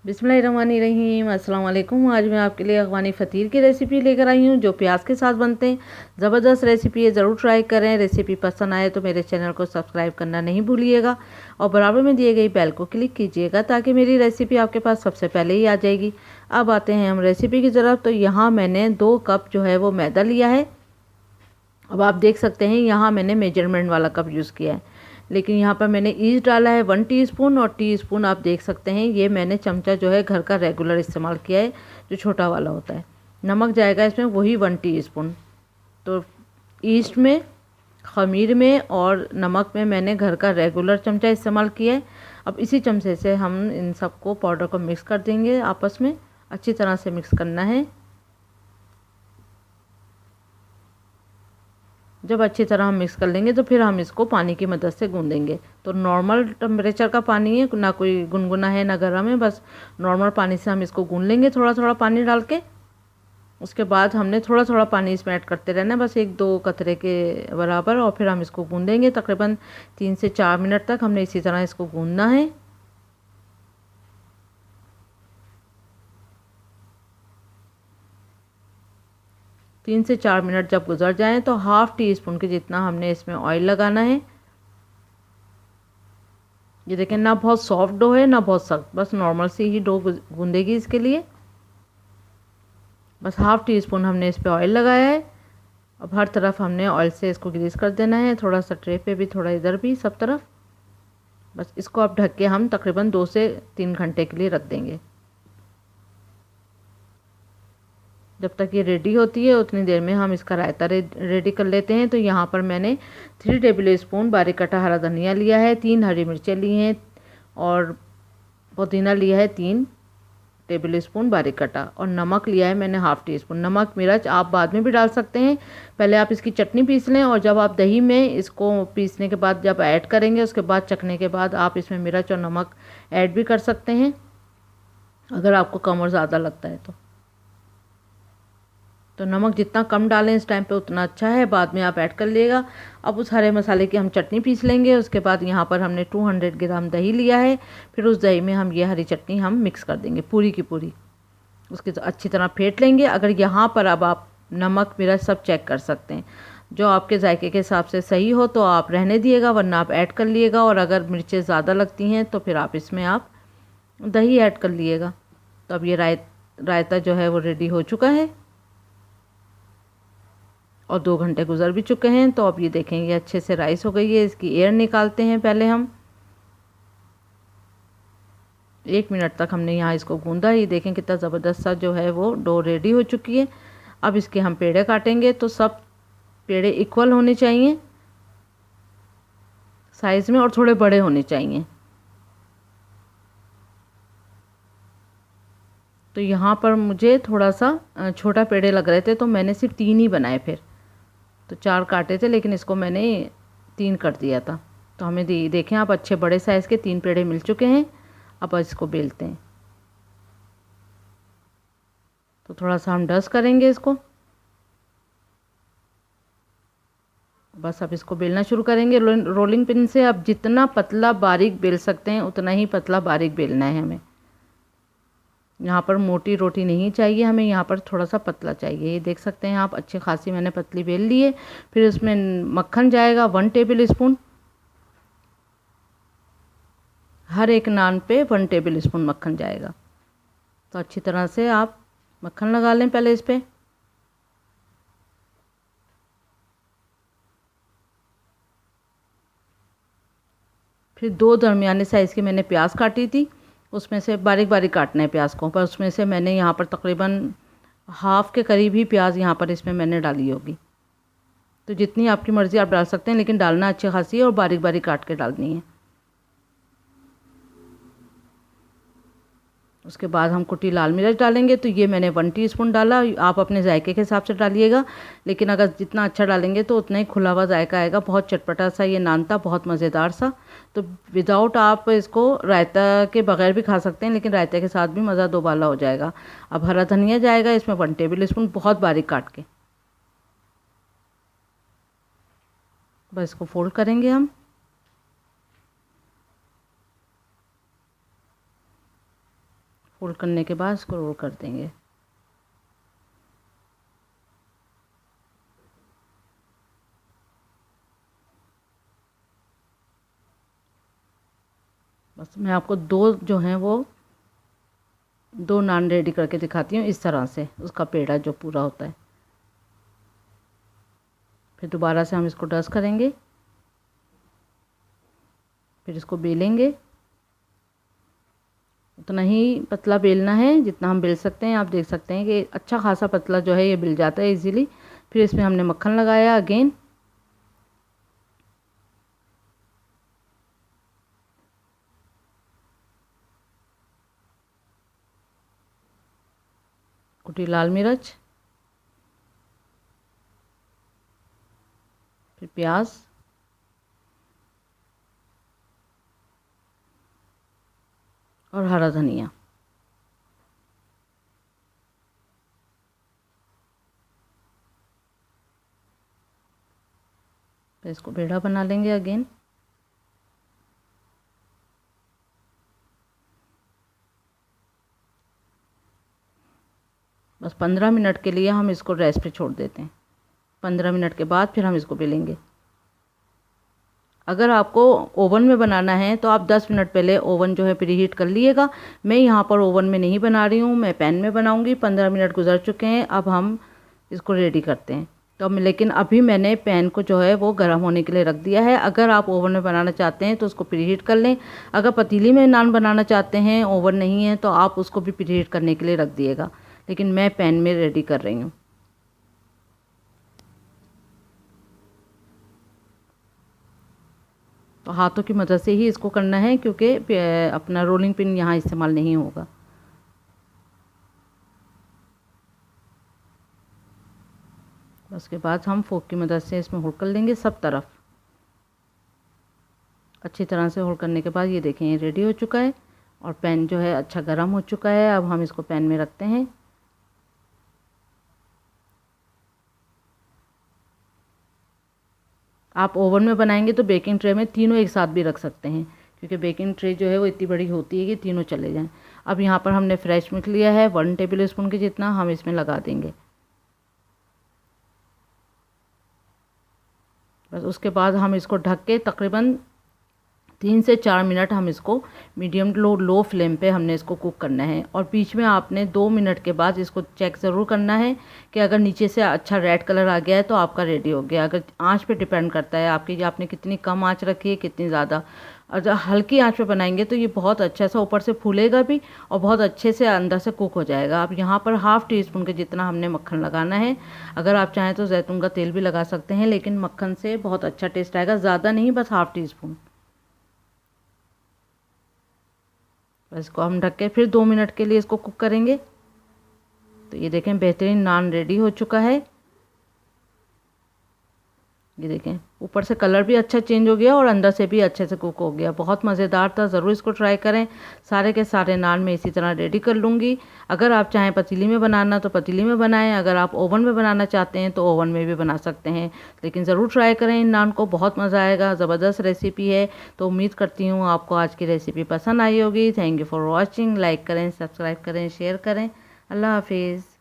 बिस्मिल्लाहिर्रहमानिर्रहीम। अस्सलाम वालेकुम। आज मैं आपके लिए अफ़गानी फ़तीर की रेसिपी लेकर आई हूँ जो प्याज के साथ बनते हैं। ज़बरदस्त रेसिपी है, ज़रूर ट्राई करें। रेसिपी पसंद आए तो मेरे चैनल को सब्सक्राइब करना नहीं भूलिएगा और बराबर में दिए गई बेल को क्लिक कीजिएगा ताकि मेरी रेसिपी आपके पास सबसे पहले ही आ जाएगी। अब आते हैं हम रेसिपी की तरफ। तो यहाँ मैंने 2 कप जो है वो मैदा लिया है। अब आप देख सकते हैं यहाँ मैंने मेजरमेंट वाला कप यूज़ किया है, लेकिन यहाँ पर मैंने ईस्ट डाला है 1 टीस्पून और टीस्पून आप देख सकते हैं ये मैंने चमचा जो है घर का रेगुलर इस्तेमाल किया है, जो छोटा वाला होता है। नमक जाएगा इसमें वही 1 टीस्पून। तो ईस्ट में, खमीर में और नमक में मैंने घर का रेगुलर चमचा इस्तेमाल किया है। अब इसी चमचे से हम इन सबको पाउडर को मिक्स कर देंगे, आपस में अच्छी तरह से मिक्स करना है। जब अच्छी तरह हम मिक्स कर लेंगे तो फिर हम इसको पानी की मदद से गूंदेंगे। तो नॉर्मल टेम्परेचर का पानी है, ना कोई गुनगुना है ना गर्म है, बस नॉर्मल पानी से हम इसको गूंद लेंगे थोड़ा थोड़ा पानी डाल के। उसके बाद हमने थोड़ा थोड़ा पानी इसमें ऐड करते रहना है, बस 1-2 कतरे के बराबर, और फिर हम इसको गूंदेंगे तकरीबन 3 से 4 मिनट तक हमने इसी तरह इसको गूंदना है। तीन से 4 मिनट जब गुजर जाएं तो 1/2 टीस्पून के जितना हमने इसमें ऑयल लगाना है। ये देखें, ना बहुत सॉफ्ट डो है ना बहुत सख्त, बस नॉर्मल सी ही डो गूंदेगी इसके लिए। बस 1/2 टीस्पून हमने इस पे ऑयल लगाया है। अब हर तरफ हमने ऑयल से इसको ग्रीस कर देना है, थोड़ा सा ट्रे पे भी, थोड़ा इधर भी, सब तरफ। बस इसको अब ढक के हम तकरीबन 2 से 3 घंटे के लिए रख देंगे। जब तक ये रेडी होती है उतनी देर में हम इसका रायता रेडी कर लेते हैं। तो यहाँ पर मैंने 3 टेबल स्पून बारीक कटा हरा धनिया लिया है, 3 हरी मिर्चें ली हैं और पुदीना लिया है 3 टेबल स्पून बारीक कटा, और नमक लिया है मैंने 1/2 टीस्पून। नमक मिर्च आप बाद में भी डाल सकते हैं, पहले आप इसकी चटनी पीस लें और जब आप दही में इसको पीसने के बाद जब ऐड करेंगे उसके बाद चखने के बाद आप इसमें मिर्च और नमक ऐड भी कर सकते हैं अगर आपको कम और ज़्यादा लगता है तो नमक जितना कम डालें इस टाइम पे उतना अच्छा है, बाद में आप ऐड कर लिएगा। अब उस हरे मसाले की हम चटनी पीस लेंगे। उसके बाद यहाँ पर हमने 200 ग्राम दही लिया है, फिर उस दही में हम ये हरी चटनी हम मिक्स कर देंगे पूरी की पूरी। उसकी तो अच्छी तरह फेंट लेंगे। अगर यहाँ पर अब आप नमक मिर्च सब चेक कर सकते हैं, जो आपके जायके के हिसाब से सही हो तो आप रहने दिएगा, वरना आप ऐड कर लिएगा, और अगर मिर्चें ज़्यादा लगती हैं तो फिर आप इसमें आप दही ऐड कर लिएगा। तो अब ये रायता जो है वो रेडी हो चुका है और 2 घंटे गुजर भी चुके हैं। तो अब ये देखेंगे अच्छे से राइस हो गई है। इसकी एयर निकालते हैं पहले हम। 1 मिनट तक हमने यहाँ इसको गूंदा। ये देखें कितना ज़बरदस्त सा जो है वो डो रेडी हो चुकी है। अब इसके हम पेड़े काटेंगे, तो सब पेड़े इक्वल होने चाहिए साइज़ में और थोड़े बड़े होने चाहिए। तो यहाँ पर मुझे थोड़ा सा छोटा पेड़े लग रहे थे तो मैंने सिर्फ 3 ही बनाए, फिर तो 4 काटे थे लेकिन इसको मैंने 3 कर दिया था। तो हमें देखें आप अच्छे बड़े साइज़ के 3 पेड़े मिल चुके हैं। अब इसको बेलते हैं। तो थोड़ा सा हम डस्ट करेंगे इसको। बस अब इसको बेलना शुरू करेंगे रोलिंग पिन से। अब जितना पतला बारीक बेल सकते हैं उतना ही पतला बारीक बेलना है हमें। यहाँ पर मोटी रोटी नहीं चाहिए हमें, यहाँ पर थोड़ा सा पतला चाहिए। ये देख सकते हैं आप, अच्छी खासी मैंने पतली बेल ली है। फिर इसमें मक्खन जाएगा 1 टेबल स्पून। हर एक नान पे 1 टेबल स्पून मक्खन जाएगा। तो अच्छी तरह से आप मक्खन लगा लें पहले इस पर। फिर 2 दरमियाने साइज़ की मैंने प्याज काटी थी, उसमें से बारीक बारीक काटना है प्याज को, पर उसमें से मैंने यहाँ पर तकरीबन हाफ़ के करीब ही प्याज यहाँ पर इसमें मैंने डाली होगी। तो जितनी आपकी मर्ज़ी आप डाल सकते हैं, लेकिन डालना अच्छी खासी है और बारीक बारीक काट के डालनी है। उसके बाद हम कुटी लाल मिर्च डालेंगे। तो ये मैंने 1 टीस्पून डाला, आप अपने जायके के हिसाब से डालिएगा, लेकिन अगर जितना अच्छा डालेंगे तो उतना ही खुला हुआ जायका आएगा। बहुत चटपटा सा ये नान था, बहुत मज़ेदार सा। तो विदाउट आप इसको रायता के बगैर भी खा सकते हैं, लेकिन रायते के साथ भी मज़ा दोबाला हो जाएगा। अब हरा धनिया जाएगा इसमें 1 टेबल स्पून, बहुत बारीक काट के। बस इसको फोल्ड करेंगे हम। फोल्ड करने के बाद इसको रोल कर देंगे। बस मैं आपको दो जो हैं वो दो नान रेडी करके दिखाती हूँ इस तरह से, उसका पेड़ा जो पूरा होता है। फिर दोबारा से हम इसको डस्ट करेंगे, फिर इसको बेलेंगे। उतना ही पतला बेलना है जितना हम बेल सकते हैं। आप देख सकते हैं कि अच्छा खासा पतला जो है ये बेल जाता है इजीली। फिर इसमें हमने मक्खन लगाया अगेन। कुटी लाल मिर्च, फिर प्याज, और हरा धनिया। फिर इसको पेड़ा बना लेंगे अगेन। बस 15 मिनट के लिए हम इसको रेस्ट पे छोड़ देते हैं। 15 मिनट के बाद फिर हम इसको बेलेंगे। अगर आपको ओवन में बनाना है तो आप 10 मिनट पहले ओवन जो है प्रीहीट कर लीजिएगा। मैं यहाँ पर ओवन में नहीं बना रही हूँ, मैं पैन में बनाऊँगी। 15 मिनट गुजर चुके हैं, अब हम इसको रेडी करते हैं। तो लेकिन अभी मैंने पैन को जो है वो गर्म होने के लिए रख दिया है। अगर आप ओवन में बनाना चाहते हैं तो उसको प्रीहीट कर लें। अगर पतीली में नान बनाना चाहते हैं, ओवन नहीं है, तो आप उसको भी प्रीहीट करने के लिए रख दिएगा। लेकिन मैं पैन में रेडी कर रही हूँ। तो हाथों की मदद से ही इसको करना है क्योंकि अपना रोलिंग पिन यहाँ इस्तेमाल नहीं होगा। उसके बाद हम फोक की मदद से इसमें होल्ड कर लेंगे सब तरफ। अच्छी तरह से होल्ड करने के बाद ये देखें, ये रेडी हो चुका है और पैन जो है अच्छा गर्म हो चुका है। अब हम इसको पैन में रखते हैं। आप ओवन में बनाएंगे तो बेकिंग ट्रे में तीनों एक साथ भी रख सकते हैं, क्योंकि बेकिंग ट्रे जो है वो इतनी बड़ी होती है कि तीनों चले जाएं। अब यहाँ पर हमने फ्रेश मिल्क लिया है 1 टेबल स्पून के जितना, हम इसमें लगा देंगे। बस उसके बाद हम इसको ढक के तकरीबन 3 से 4 मिनट हम इसको मीडियम लो फ्लेम पे हमने इसको कुक करना है। और बीच में आपने 2 मिनट के बाद इसको चेक ज़रूर करना है कि अगर नीचे से अच्छा रेड कलर आ गया है तो आपका रेडी हो गया। अगर आंच पे डिपेंड करता है आपकी, आपने कितनी कम आंच रखी है कितनी ज़्यादा। और जब हल्की आंच पे बनाएंगे तो ये बहुत अच्छा सा ऊपर से फूलेगा भी और बहुत अच्छे से अंदर से कुक हो जाएगा। अब यहाँ पर ½ टीस्पून के जितना हमने मक्खन लगाना है। अगर आप चाहें तो जैतून का तेल भी लगा सकते हैं, लेकिन मक्खन से बहुत अच्छा टेस्ट आएगा। ज़्यादा नहीं, बस ½ टीस्पून। बस इसको हम ढक के फिर 2 मिनट के लिए इसको कुक करेंगे। तो ये देखें बेहतरीन नान रेडी हो चुका है। ये देखें ऊपर से कलर भी अच्छा चेंज हो गया और अंदर से भी अच्छे से कुक हो गया। बहुत मज़ेदार था, ज़रूर इसको ट्राई करें। सारे के सारे नान मैं इसी तरह रेडी कर लूँगी। अगर आप चाहें पतीली में बनाना तो पतीली में बनाएं, अगर आप ओवन में बनाना चाहते हैं तो ओवन में भी बना सकते हैं। लेकिन ज़रूर ट्राई करें इन नान को, बहुत मज़ा आएगा। ज़बरदस्त रेसिपी है। तो उम्मीद करती हूँ आपको आज की रेसिपी पसंद आई होगी। Thank you for watching. Like करें, सब्सक्राइब करें, शेयर करें। अल्लाह हाफिज़।